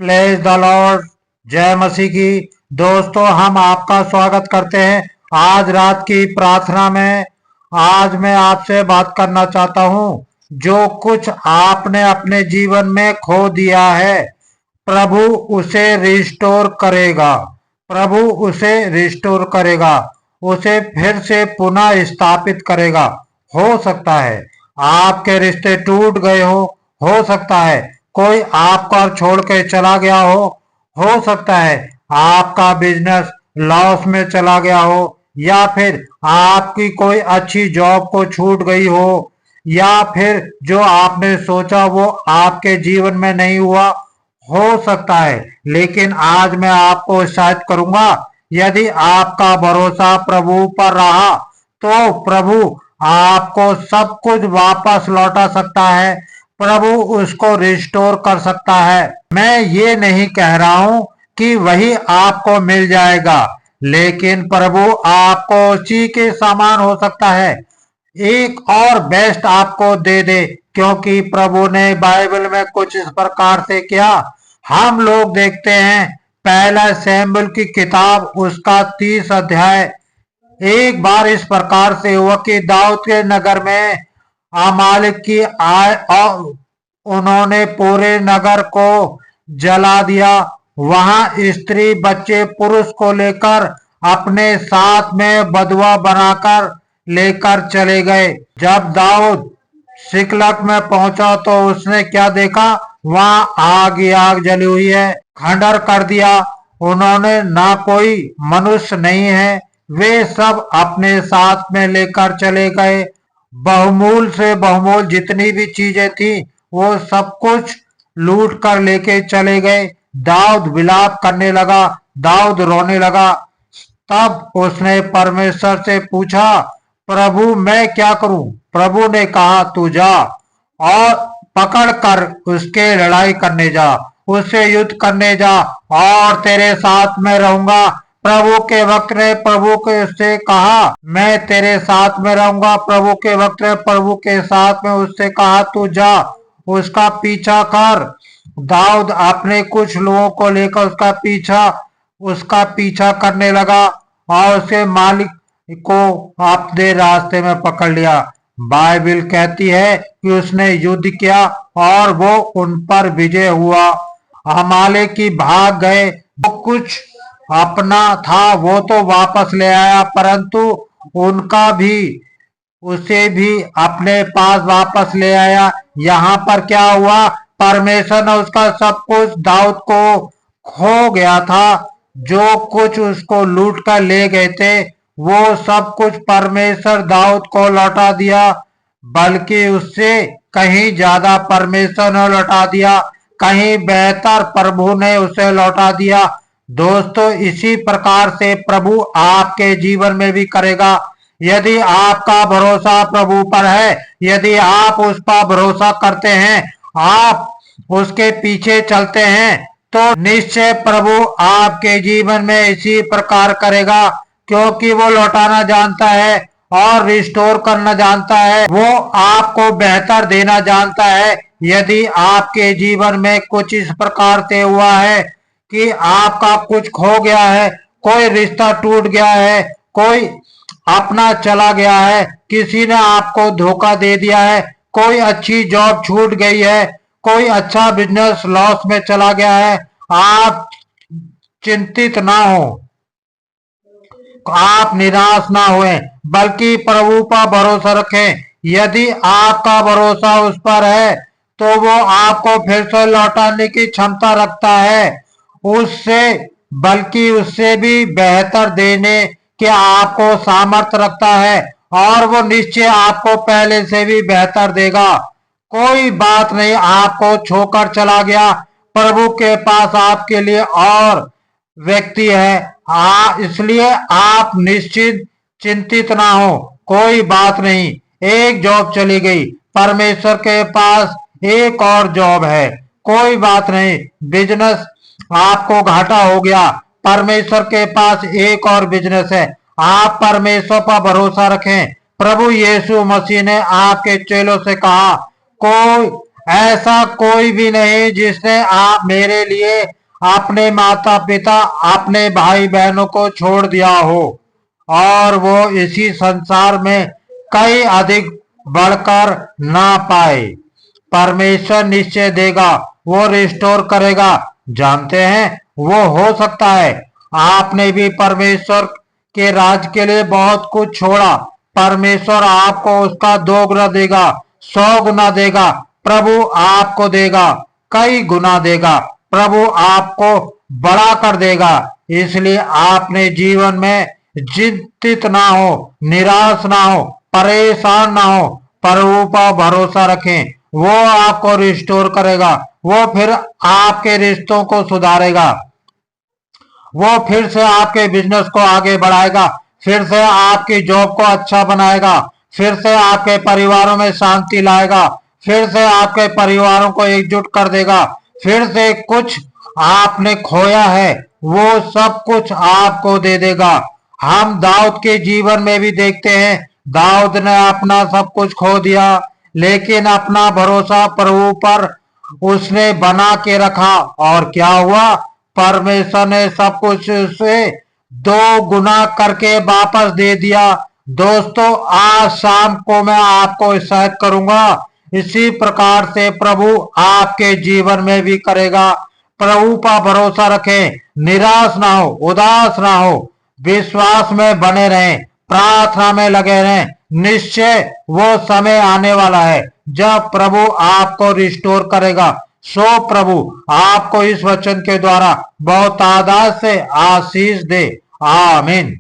Plays the Lord. जय मसीह की। दोस्तों, हम आपका स्वागत करते हैं आज रात की प्रार्थना में। आज मैं आपसे बात करना चाहता हूँ। जो कुछ आपने अपने जीवन में खो दिया है, प्रभु उसे रिस्टोर करेगा। प्रभु उसे रिस्टोर करेगा, उसे फिर से पुनः स्थापित करेगा। हो सकता है आपके रिश्ते टूट गए हो सकता है कोई आपका छोड़ के चला गया हो सकता है आपका बिजनेस लॉस में चला गया हो, या फिर आपकी कोई अच्छी जॉब को छूट गई हो, या फिर जो आपने सोचा वो आपके जीवन में नहीं हुआ हो सकता है। लेकिन आज मैं आपको उत्साहित करूंगा, यदि आपका भरोसा प्रभु पर रहा तो प्रभु आपको सब कुछ वापस लौटा सकता है। प्रभु उसको रिस्टोर कर सकता है। मैं ये नहीं कह रहा हूं कि वही आपको मिल जाएगा, लेकिन प्रभु आपको उसी के समान हो सकता है, एक और बेस्ट आपको दे दे। क्योंकि प्रभु ने बाइबल में कुछ इस प्रकार से किया। हम लोग देखते हैं पहला शमूएल की किताब उसका 30 अध्याय। एक बार इस प्रकार से हुआ कि दाऊद के नगर में अमालिक की आय और उन्होंने पूरे नगर को जला दिया। वहां स्त्री बच्चे पुरुष को लेकर अपने साथ में बधुआ बनाकर लेकर चले गए। जब दाऊद सिकलग में पहुंचा तो उसने क्या देखा? वहां आग ही आग जली हुई है, खंडर कर दिया। उन्होंने ना कोई मनुष्य नहीं है, वे सब अपने साथ में लेकर चले गए। बहुमूल से बहुमूल जितनी भी चीजें थी वो सब कुछ लूट कर लेके चले गए। दाऊद विलाप करने लगा, दाऊद रोने लगा। तब उसने परमेश्वर से पूछा, प्रभु मैं क्या करूं? प्रभु ने कहा, तू जा और पकड़ कर उसके लड़ाई करने जा, उससे युद्ध करने जा और तेरे साथ में रहूंगा। प्रभु के वक्त ने प्रभु के उससे कहा, मैं तेरे साथ में रहूंगा। प्रभु के वक्त ने प्रभु के साथ में उससे कहा, तू जा उसका पीछा कर। दाऊद अपने कुछ लोगों को लेकर उसका पीछा करने लगा और उसके मालिक को अपने रास्ते में पकड़ लिया। बाइबल कहती है कि उसने युद्ध किया और वो उन पर विजय हुआ। अमालेकी भाग गए, जो कुछ अपना था वो तो वापस ले आया, परंतु उनका भी उसे भी अपने पास वापस ले आया। यहाँ पर क्या हुआ? परमेश्वर ने उसका सब कुछ, दाऊद को खो गया था, जो कुछ उसको लूट कर ले गए थे, वो सब कुछ परमेश्वर दाऊद को लौटा दिया। बल्कि उससे कहीं ज्यादा परमेश्वर ने लौटा दिया, कहीं बेहतर प्रभु ने उसे लौटा दिया। दोस्तों, इसी प्रकार से प्रभु आपके जीवन में भी करेगा। यदि आपका भरोसा प्रभु पर है, यदि आप उस पर भरोसा करते हैं, आप उसके पीछे चलते हैं, तो निश्चय प्रभु आपके जीवन में इसी प्रकार करेगा। क्योंकि वो लौटाना जानता है और रिस्टोर करना जानता है, वो आपको बेहतर देना जानता है। यदि आपके जीवन में कुछ इस प्रकार से हुआ है कि आपका कुछ खो गया है, कोई रिश्ता टूट गया है, कोई अपना चला गया है, किसी ने आपको धोखा दे दिया है, कोई अच्छी जॉब छूट गई है, कोई अच्छा बिजनेस लॉस में चला गया है, आप चिंतित ना हो, आप निराश ना हुए, बल्कि प्रभु पर भरोसा रखें। यदि आपका भरोसा उस पर है तो वो आपको फिर से लौटाने की क्षमता रखता है, उससे बल्कि उससे भी बेहतर देने के आपको सामर्थ्य रखता है, और वो निश्चय आपको पहले से भी बेहतर देगा। कोई बात नहीं, आपको छोड़कर चला गया, प्रभु के पास आपके लिए और व्यक्ति है। इसलिए आप निश्चित चिंतित ना हो। कोई बात नहीं, एक जॉब चली गई, परमेश्वर के पास एक और जॉब है। कोई बात नहीं, बिजनेस आपको घाटा हो गया, परमेश्वर के पास एक और बिजनेस है। आप परमेश्वर पर भरोसा रखें। प्रभु यीशु मसीह ने आपके चेलों से कहा, कोई ऐसा कोई भी नहीं जिसने आप मेरे लिए अपने माता पिता अपने भाई बहनों को छोड़ दिया हो और वो इसी संसार में कई अधिक बढ़कर ना पाए। परमेश्वर निश्चय देगा, वो रिस्टोर करेगा। जानते हैं, वो हो सकता है आपने भी परमेश्वर के राज के लिए बहुत कुछ छोड़ा। परमेश्वर आपको उसका 2 गुना देगा, 100 गुना देगा। प्रभु आपको देगा, कई गुना देगा। प्रभु आपको बड़ा कर देगा। इसलिए आपने जीवन में चिंतित ना हो, निराश ना हो, परेशान ना हो। प्रभु पर भरोसा रखें, वो आपको रिस्टोर करेगा। वो फिर आपके रिश्तों को सुधारेगा। वो फिर से आपके बिजनेस को आगे बढ़ाएगा, फिर से आपकी जॉब को अच्छा बनाएगा, फिर से आपके परिवारों में शांति लाएगा, फिर से आपके परिवारों को एकजुट कर देगा। फिर से कुछ आपने खोया है वो सब कुछ आपको दे देगा। हम दाऊद के जीवन में भी देखते हैं, दाऊद ने अपना सब कुछ खो दिया, लेकिन अपना भरोसा प्रभु पर उसने बना के रखा। और क्या हुआ? परमेश्वर ने सब कुछ उसे 2 गुना करके वापस दे दिया। दोस्तों, आज शाम को मैं आपको हिदायत करूंगा, इसी प्रकार से प्रभु आपके जीवन में भी करेगा। प्रभु पर भरोसा रखें, निराश ना हो, उदास ना हो, विश्वास में बने रहें, प्रार्थना में लगे रहें। निश्चय वो समय आने वाला है जब प्रभु आपको रिस्टोर करेगा। सो प्रभु आपको इस वचन के द्वारा बहुत आदर से आशीष दे। आमीन।